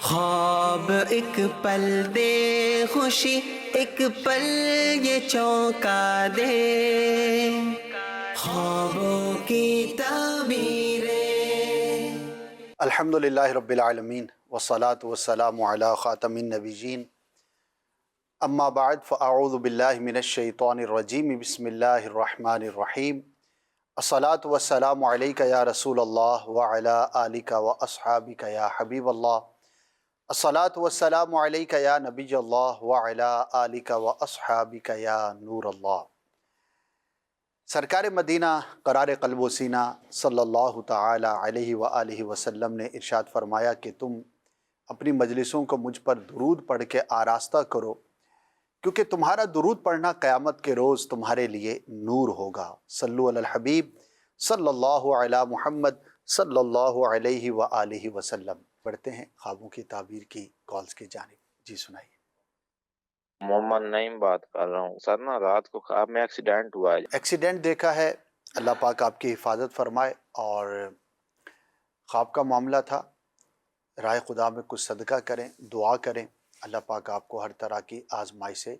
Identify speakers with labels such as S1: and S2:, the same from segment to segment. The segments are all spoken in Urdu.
S1: خواب ایک پل دے خوشی، ایک پل یہ چونکا دے، خوابوں کی تعبیریں۔
S2: الحمدللہ رب العالمین والصلاة والسلام علی خاتم النبیین، اما بعد فاعوذ باللہ من الشیطان الرجیم، بسم اللہ الرحمن الرحیم۔ الصلاة والسلام علیک یا رسول اللہ وعلی آلک واصحابک یا حبیب اللہ۔ الصلاة والسلام علیک یا نبی اللہ وعلی آلک واصحابک یا نور اللہ۔ سرکار مدینہ قرار قلب و سینہ صلی اللہ تعالی علیہ وآلہ وسلم نے ارشاد فرمایا کہ تم اپنی مجلسوں کو مجھ پر درود پڑھ کے آراستہ کرو، کیونکہ تمہارا درود پڑھنا قیامت کے روز تمہارے لیے نور ہوگا۔ صلو علی الحبیب صلی اللہ علی محمد صلی اللہ علیہ وآلہ وسلم۔ پڑھتے ہیں خوابوں کی تعبیر کی کالز کی جانب۔ جی سنائیے۔
S3: محمد نعیم بات کر رہا ہوں سر، نا رات کو خواب میں ایکسیڈنٹ ہوا ہے۔
S2: ایکسیڈنٹ دیکھا ہے، اللہ پاک آپ کی حفاظت فرمائے۔ اور خواب کا معاملہ تھا، راہ خدا میں کچھ صدقہ کریں، دعا کریں، اللہ پاک آپ کو ہر طرح کی آزمائی سے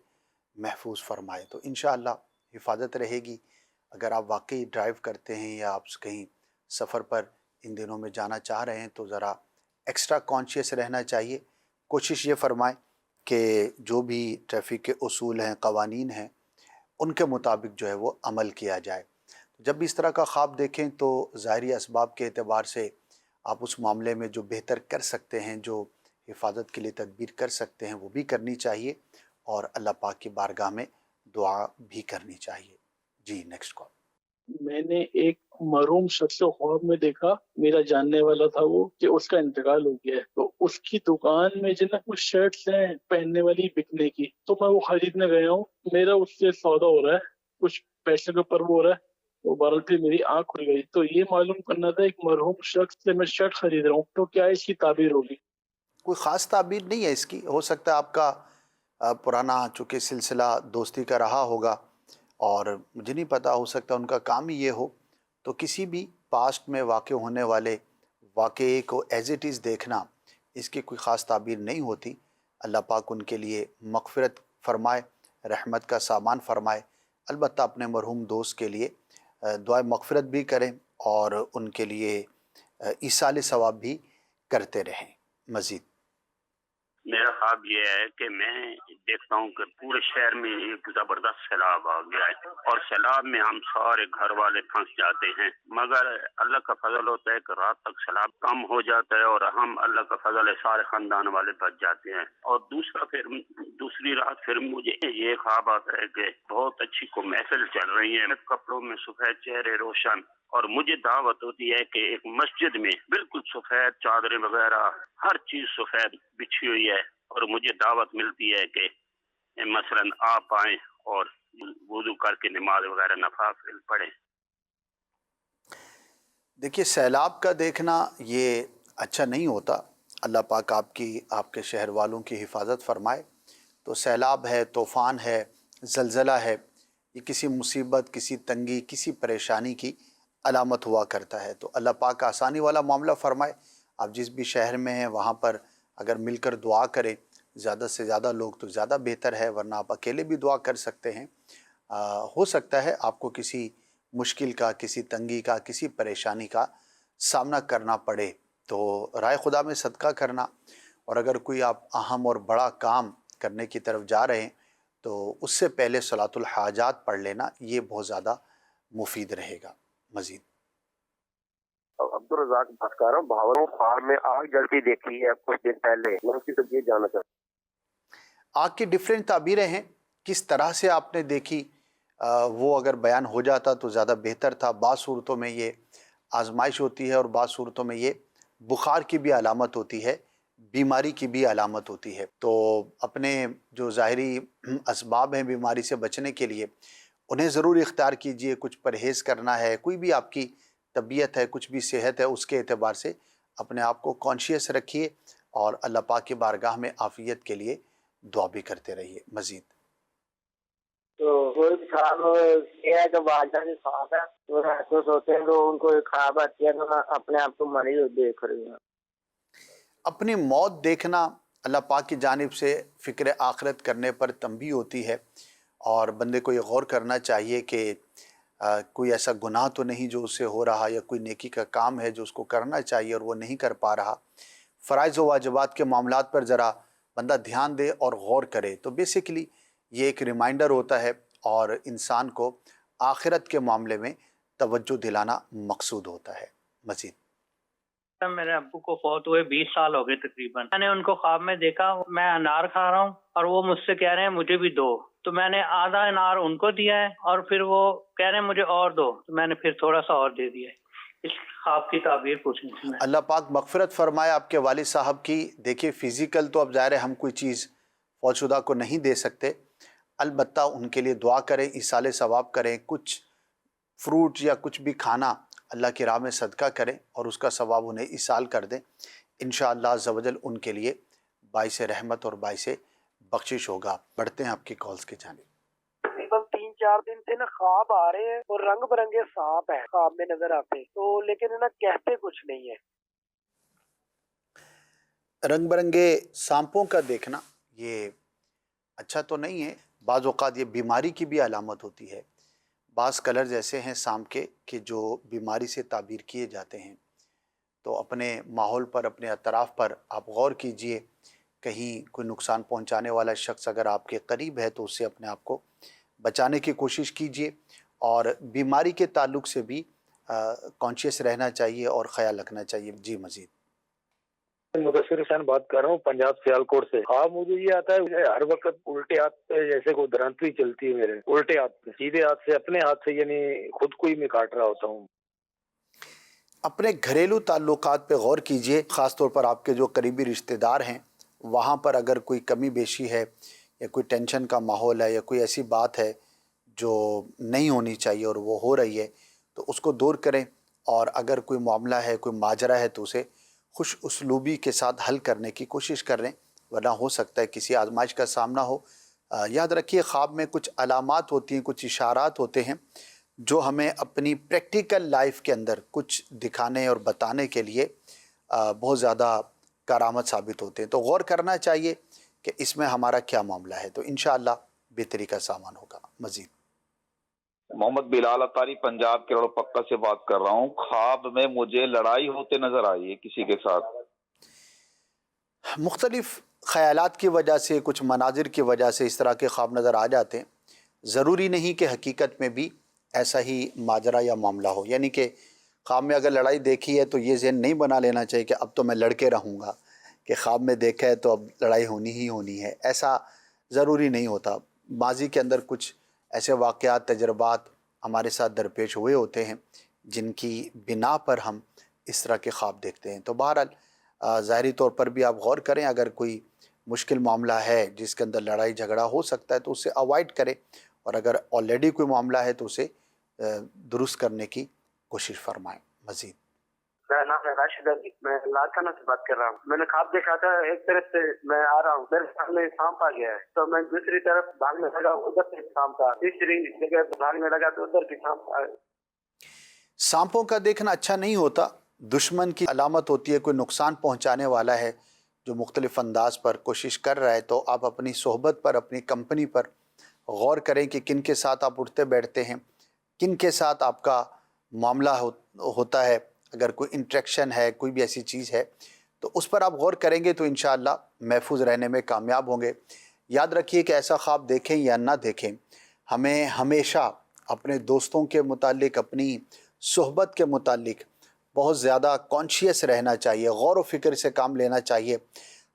S2: محفوظ فرمائے تو انشاءاللہ حفاظت رہے گی۔ اگر آپ واقعی ڈرائیو کرتے ہیں یا آپ کہیں سفر پر ان دنوں میں جانا چاہ رہے ہیں تو ذرا ایکسٹرا کانشیس رہنا چاہیے۔ کوشش یہ فرمائیں کہ جو بھی ٹریفک کے اصول ہیں، قوانین ہیں، ان کے مطابق جو ہے وہ عمل کیا جائے۔ جب بھی اس طرح کا خواب دیکھیں تو ظاہری اسباب کے اعتبار سے آپ اس معاملے میں جو بہتر کر سکتے ہیں، جو حفاظت کے لیے تدبیر کر سکتے ہیں، وہ بھی کرنی چاہیے اور اللہ پاک کی بارگاہ میں دعا بھی کرنی چاہیے۔ جی نیکسٹ کال۔
S4: میں نے ایک مرحوم شخص کو خواب میں دیکھا، میرا جاننے والا تھا وہ، کہ اس کا انتقال ہو گیا ہے، تو اس کی دکان میں جو نا کچھ شرٹس ہیں پہننے والی بکنے کی، تو میں وہ خریدنے گیا ہوں۔ میرا اس سے سودا ہو رہا ہے، کچھ پیسے کے اوپر وہ ہو رہا ہے، تو بہرحال پھر میری آنکھ کھل گئی۔ تو یہ معلوم کرنا تھا، ایک مرحوم شخص سے میں شرٹ خرید رہا ہوں، تو کیا اس کی تعبیر ہوگی؟
S2: کوئی خاص تعبیر نہیں ہے اس کی، ہو سکتا ہے آپ کا پرانا چونکہ سلسلہ دوستی کا رہا ہوگا، اور مجھے نہیں پتا، ہو سکتا ہے ان کا کام ہی یہ ہو۔ تو کسی بھی پاسٹ میں واقع ہونے والے واقعے کو ایز اٹ از دیکھنا، اس کی کوئی خاص تعبیر نہیں ہوتی۔ اللہ پاک ان کے لیے مغفرت فرمائے، رحمت کا سامان فرمائے۔ البتہ اپنے مرحوم دوست کے لیے دعائے مغفرت بھی کریں اور ان کے لیے ایصال ثواب بھی کرتے رہیں۔ مزید
S5: میرا خواب یہ ہے کہ میں دیکھتا ہوں کہ پورے شہر میں ایک زبردست سیلاب آ گیا ہے، اور سیلاب میں ہم سارے گھر والے پھنس جاتے ہیں، مگر اللہ کا فضل ہوتا ہے کہ رات تک سیلاب کم ہو جاتا ہے اور ہم اللہ کا فضل ہے سارے خاندان والے بچ جاتے ہیں۔ اور دوسری رات پھر مجھے یہ خواب آتا ہے کہ بہت اچھی کو محفل چل رہی ہے، کپڑوں میں سفید، چہرے روشن، اور مجھے دعوت ہوتی ہے کہ ایک مسجد میں بالکل سفید چادریں وغیرہ ہر چیز سفید بچھی ہوئی ہے، اور مجھے دعوت ملتی ہے کہ مثلاً آپ آئیں اور وضو کر کے نماز وغیرہ نوافل پڑھیں۔
S2: دیکھیے، سیلاب کا دیکھنا یہ اچھا نہیں ہوتا۔ اللہ پاک آپ کے شہر والوں کی حفاظت فرمائے۔ تو سیلاب ہے، طوفان ہے، زلزلہ ہے، یہ کسی مصیبت، کسی تنگی، کسی پریشانی کی علامت ہوا کرتا ہے۔ تو اللہ پاک آسانی والا معاملہ فرمائے۔ آپ جس بھی شہر میں ہیں وہاں پر اگر مل کر دعا کریں، زیادہ سے زیادہ لوگ تو زیادہ بہتر ہے، ورنہ آپ اکیلے بھی دعا کر سکتے ہیں۔ ہو سکتا ہے آپ کو کسی مشکل کا، کسی تنگی کا، کسی پریشانی کا سامنا کرنا پڑے، تو رائے خدا میں صدقہ کرنا، اور اگر کوئی آپ اہم اور بڑا کام کرنے کی طرف جا رہے ہیں تو اس سے پہلے صلاۃ الحاجات پڑھ لینا، یہ بہت زیادہ مفید رہے گا۔ مزید
S6: عبدالرزاق بات کر رہا ہوں، بھاوروں خواب میں آگ جلتی دیکھی ہے کچھ دن پہلے، میں اس کی طبیعت جاننا چاہتا ہوں۔
S2: آگ کی ڈیفرنٹ تعبیریں ہیں، کس طرح سے آپ نے دیکھی وہ اگر بیان ہو جاتا تو زیادہ بہتر تھا۔ بعض صورتوں میں یہ آزمائش ہوتی ہے اور بعض صورتوں میں یہ بخار کی بھی علامت ہوتی ہے، بیماری کی بھی علامت ہوتی ہے۔ تو اپنے جو ظاہری اسباب ہیں بیماری سے بچنے کے لیے انہیں ضرور اختیار کیجئے۔ کچھ پرہیز کرنا ہے، کوئی بھی آپ کی طبیعت ہے، کچھ بھی صحت ہے، اس کے اعتبار سے اپنے آپ کو کانشیس رکھیے اور اللہ پاک کی بارگاہ میں عافیت کے لیے دعا بھی کرتے رہیے۔ مزید
S6: تو کوئی خواب یہ ہے کہ والدہ کے خواب ہے، وہ محسوس ہوتے ہیں تو ان کو ایک خواب آتی ہے تو میں اپنے آپ کو مریض دیکھ رہی ہوں۔
S2: اپنی موت دیکھنا اللہ پاک کی جانب سے فکر آخرت کرنے پر تنبیہ ہوتی ہے، اور بندے کو یہ غور کرنا چاہیے کہ کوئی ایسا گناہ تو نہیں جو اس سے ہو رہا، یا کوئی نیکی کا کام ہے جو اس کو کرنا چاہیے اور وہ نہیں کر پا رہا۔ فرائض و واجبات کے معاملات پر ذرا بندہ دھیان دے اور غور کرے، تو بیسیکلی یہ ایک ریمائنڈر ہوتا ہے اور انسان کو آخرت کے معاملے میں توجہ دلانا مقصود ہوتا ہے۔ مزید
S7: میرے ابو کو فوت ہوئے 20 سال ہو گئے تقریباً۔ میں نے ان کو خواب میں دیکھا، میں انار کھا رہا ہوں اور وہ مجھ سے کہہ رہے ہیں مجھے بھی دو، تو میں نے آدھا انار ان کو دیا ہے اور پھر وہ کہہ رہے ہیں مجھے اور دو، تو میں نے پھر تھوڑا سا اور دے دیا ہے۔ اس خواب کی تعبیر پوچھنی تھی میں۔
S2: اللہ پاک مغفرت فرمائے آپ کے والد صاحب کی۔ دیکھیے فزیکل تو اب ظاہر ہے ہم کوئی چیز فوت شدہ کو نہیں دے سکتے، البتہ ان کے لیے دعا کریں، ایصال ثواب کریں، کچھ فروٹ یا کچھ بھی کھانا اللہ کی راہ میں صدقہ کریں اور اس کا ثواب انہیں ایصال کر دیں، انشاءاللہ عز و جل ان کے لیے باعث رحمت اور باعث بخشش ہوگا۔ بڑھتے ہیں آپ کی کالز کی جانب۔
S8: تقریباً 3-4 دن سے نا خواب آ رہے ہیں اور رنگ برنگے سانپ ہیں خواب میں نظر آتے، تو لیکن نا کہتے کچھ نہیں ہے۔
S2: رنگ برنگے سانپوں کا دیکھنا یہ اچھا تو نہیں ہے، بعض اوقات یہ بیماری کی بھی علامت ہوتی ہے۔ بعض کلرز ایسے ہیں سانپ کے کہ جو بیماری سے تعبیر کیے جاتے ہیں، تو اپنے ماحول پر، اپنے اطراف پر آپ غور کیجئے، کہیں کوئی نقصان پہنچانے والا شخص اگر آپ کے قریب ہے تو اس سے اپنے آپ کو بچانے کی کوشش کیجئے، اور بیماری کے تعلق سے بھی کانشیس رہنا چاہیے اور خیال رکھنا چاہیے۔ جی مزید
S9: مدثر حسین بات کر رہا ہوں پنجاب سیالکوٹ سے۔ ہاں مجھے یہ آتا ہے ہر وقت الٹے ہاتھ پہ جیسے کوئی درنتری چلتی ہے، میرے الٹے ہاتھ پہ، سیدھے ہاتھ سے اپنے ہاتھ سے یعنی خود کو ہی میں کاٹ رہا ہوتا ہوں۔
S2: اپنے گھریلو تعلقات پہ غور کیجئے، خاص طور پر آپ کے جو قریبی رشتہ دار ہیں وہاں پر اگر کوئی کمی بیشی ہے یا کوئی ٹینشن کا ماحول ہے یا کوئی ایسی بات ہے جو نہیں ہونی چاہیے اور وہ ہو رہی ہے تو اس کو دور کریں، اور اگر کوئی معاملہ ہے، کوئی ماجرا ہے تو اسے خوش اسلوبی کے ساتھ حل کرنے کی کوشش کر رہے ہیں، ورنہ ہو سکتا ہے کسی آزمائش کا سامنا ہو۔ یاد رکھیے خواب میں کچھ علامات ہوتی ہیں، کچھ اشارات ہوتے ہیں جو ہمیں اپنی پریکٹیکل لائف کے اندر کچھ دکھانے اور بتانے کے لیے بہت زیادہ کارآمد ثابت ہوتے ہیں، تو غور کرنا چاہیے کہ اس میں ہمارا کیا معاملہ ہے، تو انشاءاللہ بہتری کا سامان ہوگا۔ مزید
S10: محمد بلال اطاری پنجاب کے روڑ پکا سے بات کر رہا ہوں۔ خواب میں مجھے لڑائی ہوتے نظر آئی ہے کسی کے ساتھ۔
S2: مختلف خیالات کی وجہ سے، کچھ مناظر کی وجہ سے اس طرح کے خواب نظر آ جاتے ہیں، ضروری نہیں کہ حقیقت میں بھی ایسا ہی ماجرا یا معاملہ ہو، یعنی کہ خواب میں اگر لڑائی دیکھی ہے تو یہ ذہن نہیں بنا لینا چاہیے کہ اب تو میں لڑ کے رہوں گا، کہ خواب میں دیکھا ہے تو اب لڑائی ہونی ہی ہونی ہے، ایسا ضروری نہیں ہوتا۔ ماضی کے اندر کچھ ایسے واقعات، تجربات ہمارے ساتھ درپیش ہوئے ہوتے ہیں جن کی بنا پر ہم اس طرح کے خواب دیکھتے ہیں، تو بہرحال ظاہری طور پر بھی آپ غور کریں، اگر کوئی مشکل معاملہ ہے جس کے اندر لڑائی جھگڑا ہو سکتا ہے تو اسے اوائڈ کریں، اور اگر آلریڈی کوئی معاملہ ہے تو اسے درست کرنے کی کوشش فرمائیں۔ مزید
S6: میرا نام ہے راشد علی، میں لاڑکانہ سے بات کر رہا ہوں۔ میں نے خواب دیکھا تھا ایک طرف سے میں آ رہا ہوں، میرے سامنے سانپ آ گیا ہے تو میں دوسری طرف بھاگنے لگا، ادھر سے سانپ تھا، تیسری جگہ بھاگنے لگا تو ادھر بھی سانپ آ۔
S2: سانپوں کا دیکھنا اچھا نہیں ہوتا، دشمن کی علامت ہوتی ہے، کوئی نقصان پہنچانے والا ہے جو مختلف انداز پر کوشش کر رہا ہے، تو آپ اپنی صحبت پر، اپنی کمپنی پر غور کریں کہ کن کے ساتھ آپ اٹھتے بیٹھتے ہیں، کن کے ساتھ آپ کا معاملہ ہوتا ہے، اگر کوئی انٹریکشن ہے، کوئی بھی ایسی چیز ہے تو اس پر آپ غور کریں گے تو انشاءاللہ محفوظ رہنے میں کامیاب ہوں گے۔ یاد رکھیے کہ ایسا خواب دیکھیں یا نہ دیکھیں، ہمیں ہمیشہ اپنے دوستوں کے متعلق، اپنی صحبت کے متعلق بہت زیادہ کانشیس رہنا چاہیے، غور و فکر سے کام لینا چاہیے۔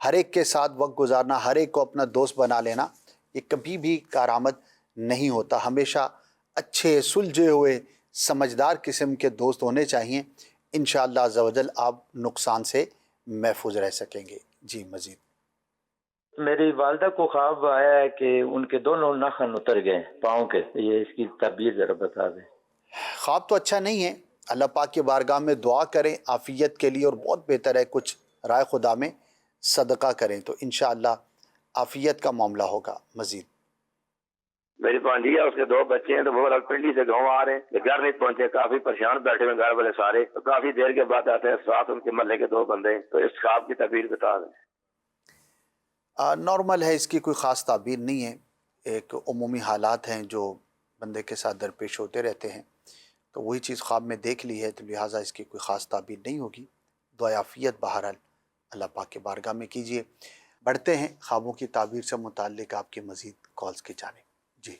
S2: ہر ایک کے ساتھ وقت گزارنا، ہر ایک کو اپنا دوست بنا لینا، یہ کبھی بھی کارآمد نہیں ہوتا۔ ہمیشہ اچھے، سلجھے ہوئے، سمجھدار قسم کے دوست ہونے چاہیے، انشاءاللہ عز و جل آپ نقصان سے محفوظ رہ سکیں گے۔ جی مزید
S9: میری والدہ کو خواب آیا ہے کہ ان کے دونوں ناخن اتر گئے پاؤں کے، یہ اس کی تعبیر ذرا بتا دیں۔
S2: خواب تو اچھا نہیں ہے، اللہ پاک کی بارگاہ میں دعا کریں عافیت کے لیے، اور بہت بہتر ہے کچھ رائے خدا میں صدقہ کریں تو انشاءاللہ عافیت کا معاملہ ہوگا۔ مزید
S11: میری بھانجی ہے، اس کے 2 بچے ہیں، تو وہ لوگ پنڈی سے گاؤں آ رہے ہیں، گھر نہیں پہنچے، کافی پریشان بیٹھے ہوئے گھر والے سارے، تو کافی دیر کے بعد آتے ہیں، ساتھ ان کے محلے کے 2 بندے ہیں، تو اس خواب کی تعبیر بتا دیں۔
S2: نارمل ہے، اس کی کوئی خاص تعبیر نہیں ہے، ایک عمومی حالات ہیں جو بندے کے ساتھ درپیش ہوتے رہتے ہیں، تو وہی چیز خواب میں دیکھ لی ہے، تو لہٰذا اس کی کوئی خاص تعبیر نہیں ہوگی۔ دعائے عافیت بہرحال اللہ پاک کے بارگاہ میں کیجیے۔ بڑھتے ہیں خوابوں کی تعبیر سے متعلق آپ کی مزید کالز کی جانب۔ جی،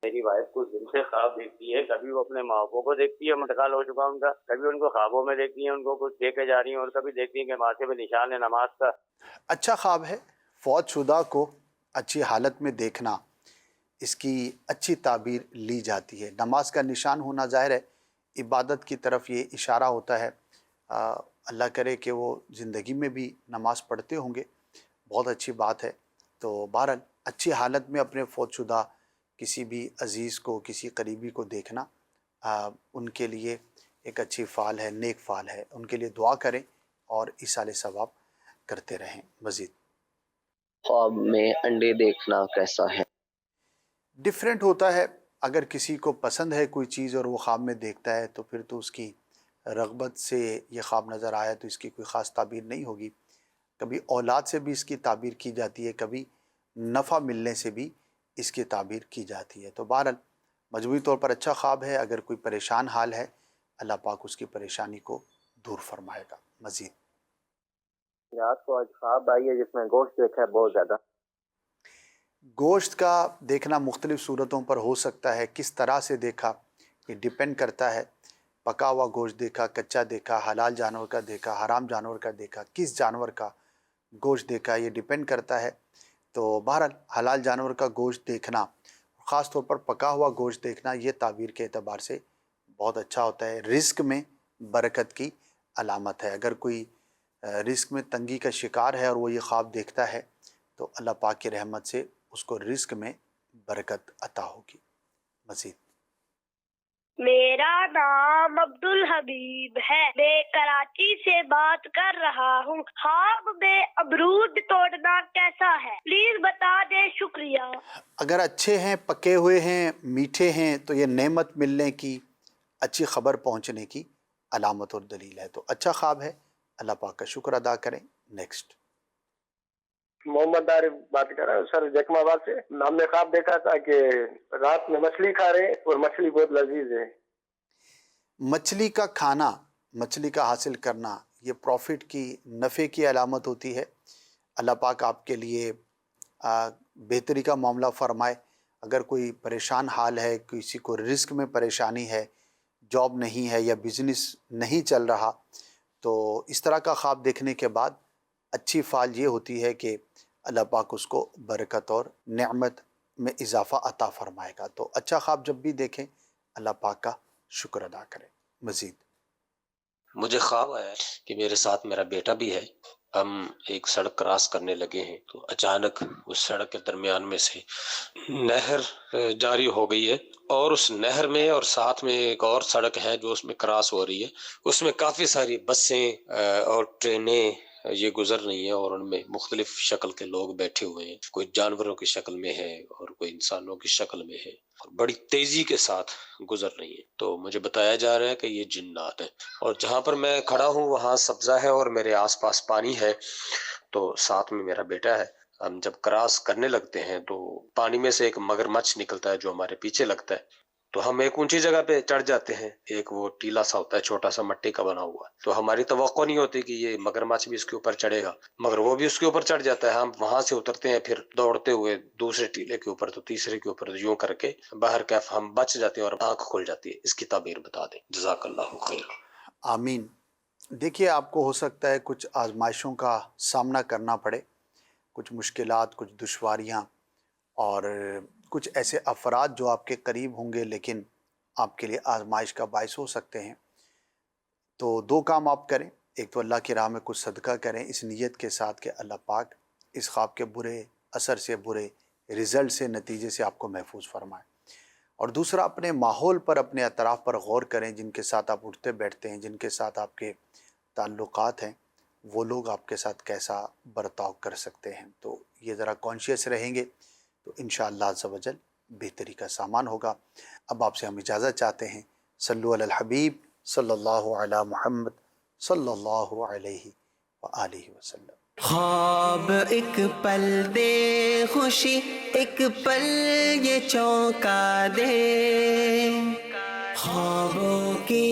S12: میری وائف کچھ دن سے خواب دیکھتی ہے، کبھی وہ اپنے ماں باپ کو دیکھتی ہے، انتقال ہو چکا ان کا، کبھی ان کو خوابوں میں دیکھتی ہے ان کو کچھ دے کے جا رہی ہیں، اور کبھی دیکھتی ہیں کہ ماتھے پہ نشان ہے نماز کا۔
S2: اچھا خواب ہے، فوت شدہ کو اچھی حالت میں دیکھنا، اس کی اچھی تعبیر لی جاتی ہے۔ نماز کا نشان ہونا ظاہر ہے عبادت کی طرف یہ اشارہ ہوتا ہے، اللہ کرے کہ وہ زندگی میں بھی نماز پڑھتے ہوں گے، بہت اچھی بات ہے۔ تو بہرحال اچھی حالت میں اپنے فوت شدہ کسی بھی عزیز کو، کسی قریبی کو دیکھنا ان کے لیے ایک اچھی فعال ہے، نیک فعال ہے، ان کے لیے دعا کریں اور ایصال ثواب کرتے رہیں۔ مزید
S13: خواب میں انڈے دیکھنا کیسا ہے؟
S2: ڈیفرنٹ ہوتا ہے، اگر کسی کو پسند ہے کوئی چیز اور وہ خواب میں دیکھتا ہے تو پھر تو اس کی رغبت سے یہ خواب نظر آیا تو اس کی کوئی خاص تعبیر نہیں ہوگی۔ کبھی اولاد سے بھی اس کی تعبیر کی جاتی ہے، کبھی نفع ملنے سے بھی اس کی تعبیر کی جاتی ہے۔ تو بہرحال مجموعی طور پر اچھا خواب ہے، اگر کوئی پریشان حال ہے اللہ پاک اس کی پریشانی کو دور فرمائے گا۔ مزید
S12: رات کو آج خواب آئی ہے جس میں گوشت دیکھا ہے بہت زیادہ۔
S2: گوشت کا دیکھنا مختلف صورتوں پر ہو سکتا ہے، کس طرح سے دیکھا یہ ڈیپینڈ کرتا ہے۔ پکا ہوا گوشت دیکھا، کچا دیکھا، حلال جانور کا دیکھا، حرام جانور کا دیکھا، کس جانور کا گوشت دیکھا، یہ ڈیپینڈ کرتا ہے۔ تو بہرحال حلال جانور کا گوشت دیکھنا، خاص طور پر پکا ہوا گوشت دیکھنا، یہ تعبیر کے اعتبار سے بہت اچھا ہوتا ہے، رزق میں برکت کی علامت ہے۔ اگر کوئی رزق میں تنگی کا شکار ہے اور وہ یہ خواب دیکھتا ہے تو اللہ پاک کی رحمت سے اس کو رزق میں برکت عطا ہوگی۔ مزید
S14: میرا نام عبدالحبیب ہے، میں کراچی سے بات کر رہا ہوں۔ خواب میں امرود توڑنا کیسا ہے؟ پلیز بتا دیں، شکریہ۔
S2: اگر اچھے ہیں، پکے ہوئے ہیں، میٹھے ہیں تو یہ نعمت ملنے کی، اچھی خبر پہنچنے کی علامت اور دلیل ہے۔ تو اچھا خواب ہے، اللہ پاک کا شکر ادا کریں۔ نیکسٹ
S9: محمد عارف بات کر رہا ہوں سر، جکم آباد سے۔ ہم نے خواب دیکھا تھا کہ رات میں مچھلی کھا رہے ہیں اور مچھلی بہت لذیذ ہے۔
S2: مچھلی کا کھانا، مچھلی کا حاصل کرنا، یہ پروفٹ کی، نفع کی علامت ہوتی ہے۔ اللہ پاک آپ کے لیے بہتری کا معاملہ فرمائے۔ اگر کوئی پریشان حال ہے، کسی کو رزق میں پریشانی ہے، جاب نہیں ہے یا بزنس نہیں چل رہا، تو اس طرح کا خواب دیکھنے کے بعد اچھی فعال یہ ہوتی ہے کہ اللہ پاک اس کو برکت اور نعمت میں اضافہ عطا فرمائے گا۔ تو اچھا خواب جب بھی دیکھیں اللہ پاک کا شکر ادا کریں۔ مزید
S15: مجھے خواب آیا کہ میرے ساتھ میرا بیٹا بھی ہے، ہم ایک سڑک کراس کرنے لگے ہیں تو اچانک اس سڑک کے درمیان میں سے نہر جاری ہو گئی ہے، اور اس نہر میں اور ساتھ میں ایک اور سڑک ہے جو اس میں کراس ہو رہی ہے، اس میں کافی ساری بسیں اور ٹرینیں یہ گزر رہی ہیں، اور ان میں مختلف شکل کے لوگ بیٹھے ہوئے ہیں، کوئی جانوروں کی شکل میں ہے اور کوئی انسانوں کی شکل میں ہے، اور بڑی تیزی کے ساتھ گزر رہی ہیں۔ تو مجھے بتایا جا رہا ہے کہ یہ جنات ہیں، اور جہاں پر میں کھڑا ہوں وہاں سبزہ ہے اور میرے آس پاس پانی ہے، تو ساتھ میں میرا بیٹا ہے۔ ہم جب کراس کرنے لگتے ہیں تو پانی میں سے ایک مگرمچھ نکلتا ہے جو ہمارے پیچھے لگتا ہے، تو ہم ایک اونچی جگہ پہ چڑھ جاتے ہیں، ایک وہ ٹیلا سا ہوتا ہے چھوٹا سا مٹی کا بنا ہوا، تو ہماری توقع نہیں ہوتی کہ یہ مگرمچھ بھی اس کے اوپر چڑھے گا، مگر وہ بھی اس کے اوپر چڑھ جاتا ہے۔ ہم وہاں سے اترتے ہیں پھر دوڑتے ہوئے دوسرے ٹیلے کے اوپر، تو تیسرے کے اوپر، یوں کر کے باہر کیف ہم بچ جاتے ہیں اور آنکھ کھل جاتی ہے۔ اس کی تعبیر بتا دیں، جزاک اللہ خیر۔
S2: آمین۔ دیکھیے آپ کو ہو سکتا ہے کچھ آزمائشوں کا سامنا کرنا پڑے، کچھ مشکلات، کچھ دشواریاں، اور کچھ ایسے افراد جو آپ کے قریب ہوں گے لیکن آپ کے لیے آزمائش کا باعث ہو سکتے ہیں۔ تو دو کام آپ کریں، ایک تو اللہ کی راہ میں کچھ صدقہ کریں اس نیت کے ساتھ کہ اللہ پاک اس خواب کے برے اثر سے، برے رزلٹ سے، نتیجے سے آپ کو محفوظ فرمائے، اور دوسرا اپنے ماحول پر، اپنے اطراف پر غور کریں، جن کے ساتھ آپ اٹھتے بیٹھتے ہیں، جن کے ساتھ آپ کے تعلقات ہیں، وہ لوگ آپ کے ساتھ کیسا برتاؤ کر سکتے ہیں۔ تو یہ ذرا کانشیس رہیں گے تو انشاءاللہ عز و جل بہتری کا سامان ہوگا۔ اب آپ سے ہم اجازت چاہتے ہیں۔ صلو علی الحبیب صلی اللہ علی محمد صلی اللہ علیہ وآلہ وسلم۔
S1: خواب ایک پل دے خوشی ایک پل یہ چونکا دے، خوابوں کی